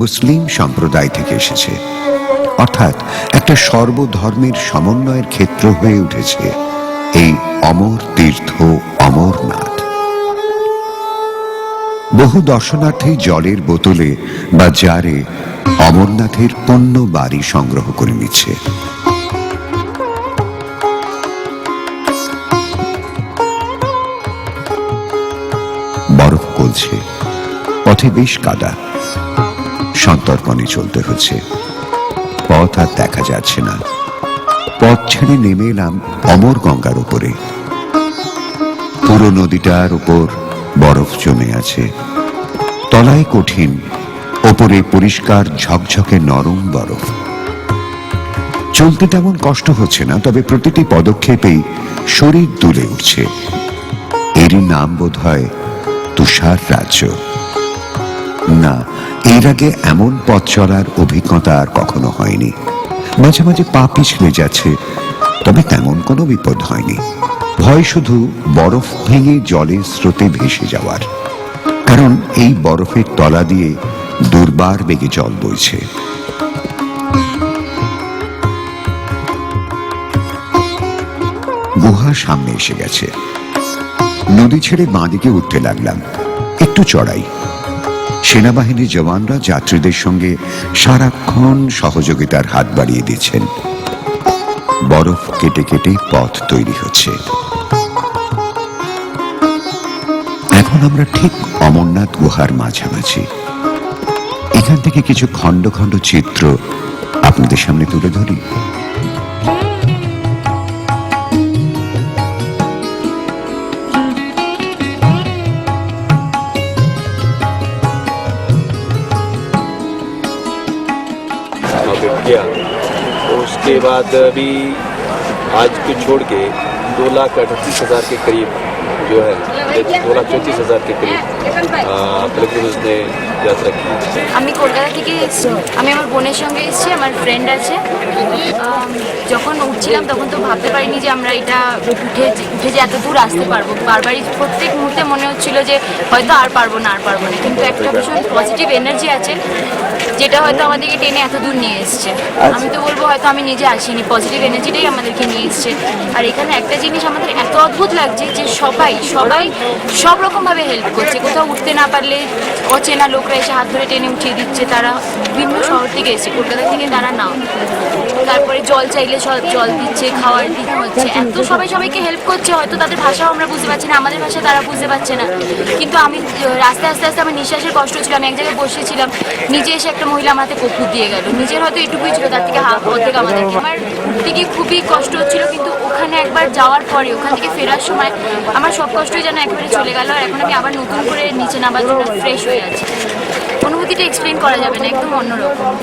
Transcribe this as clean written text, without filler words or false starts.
মুসলিম সম্প্রদায় থেকে এসেছে, অর্থাৎ একটা সর্বধর্মের সমন্বয়ের ক্ষেত্র হয়ে উঠেছে এই অমর তীর্থ অমরনাথ। বহু দর্শনার্থী জলের বোতলে বা জারে অমরনাথের পণ্য বাড়ি সংগ্রহ করে নিচ্ছে। বরফ গলছে, পথে বেশ কাদা, সন্তর্পণে চলতে হচ্ছে। পথ আর দেখা যাচ্ছে না। পথ ছেড়ে নেমে এলাম অমর গঙ্গার উপরে। পুরো নদীটার উপর বরফ জমে আছে, তলায় কঠিন, ওপরে পরিষ্কার ঝকঝকে নরম বরফ। চলতে তেমন কষ্ট হচ্ছে না, তবে প্রতিটি পদক্ষেপেই শরীর দুলে উঠছে। এরই নাম বোধ হয় তুষার রাজ্য। না, এর আগে এমন পথ চলার অভিজ্ঞতা আর কখনো হয়নি। মাঝে মাঝে পা পিছলে যাচ্ছে, তবে তেমন কোনো বিপদ হয়নি। ভয় শুধু বরফ ভেঙে জলের স্রোতে ভেসে যাওয়ার, কারণ এই বরফের তলা দিয়ে দুর্বার বেগে জল বইছে। গুহা সামনে এসে গেছে। নদী ছেড়ে বাঁদিকে উঠতে লাগলাম। একটু চড়াই। সেনাবাহিনীর জওয়ানরা যাত্রীদের সঙ্গে সারাক্ষণ সহযোগিতার হাত বাড়িয়ে দিচ্ছেন। বরফ কেটে কেটে পথ তৈরি হচ্ছে। এখন আমরা ঠিক অমরনাথ গুহার মাঝামাঝি। এখান থেকে কিছু খণ্ড খণ্ড চিত্র আপনাদের সামনে তুলে ধরি। तो उसके बाद अभी आज को छोड़ के 2,38,000 के करीब जो है 2,34,000 के करीब पिलग्रिम्स ने यात्रा की। আমি কলকাতা থেকে এসেছি। আমি আমার বোনের সঙ্গে এসেছি, আমার ফ্রেন্ড আছে। যখন উঠছিলাম তখন তো ভাবতে পারিনি যে আমরা এটা উঠে যে এত দূর আসতে পারবো। বারবারই প্রত্যেক মুহূর্তে মনে হচ্ছিল যে হয়তো আর পারবো না। কিন্তু একটা ভীষণ পজিটিভ এনার্জি আছে, যেটা হয়তো আমাদেরকে টেনে এত দূর নিয়ে এসছে। আমি তো বলবো হয়তো আমি নিজে আসিনি, পজিটিভ এনার্জিটাই আমাদেরকে নিয়ে এসছে। আর এখানে একটা জিনিস আমাদের এত অদ্ভুত লাগছে যে সবাই সব রকমভাবে হেল্প করছে। কোথাও উঠতে না পারলে অচেনা লোকরা এসে হাত ধরে টেনে উঠিয়ে দিচ্ছে। তারা বিভিন্ন শহর থেকে এসে, কলকাতা থেকে তারা নাও। তারপরে জল চাইলে সব জল দিচ্ছে, খাওয়ার দিতে হচ্ছে। এত সবাইকে হেল্প করছে। হয়তো তাদের ভাষাও আমরা বুঝতে পারছি না, আমাদের ভাষা তারা বুঝতে পারছে না। কিন্তু আমি রাস্তায় আস্তে আস্তে আমার নিঃশ্বাসের কষ্ট ছিল। আমি এক জায়গায় বসেছিলাম, নিজে এসে একটা মহিলা আমার হাতে কর্পূর দিয়ে গেল। নিজের হয়তো এটুকুই ছিল, তার থেকে অর্ধেক আমাদেরকে। আমার উঠতে গিয়ে খুবই কষ্ট হচ্ছিল, কিন্তু ওখানে একবার যাওয়ার পরে ওখান থেকে ফেরার সময় আমার সব কষ্টই যেন একবারে চলে গেল। আর এখন আমি আবার নতুন করে নিচে নামার জন্য ফ্রেশ হয়ে আছি। অনুভূতিটা এক্সপ্লেন করা যাবে না, একদম অন্যরকম।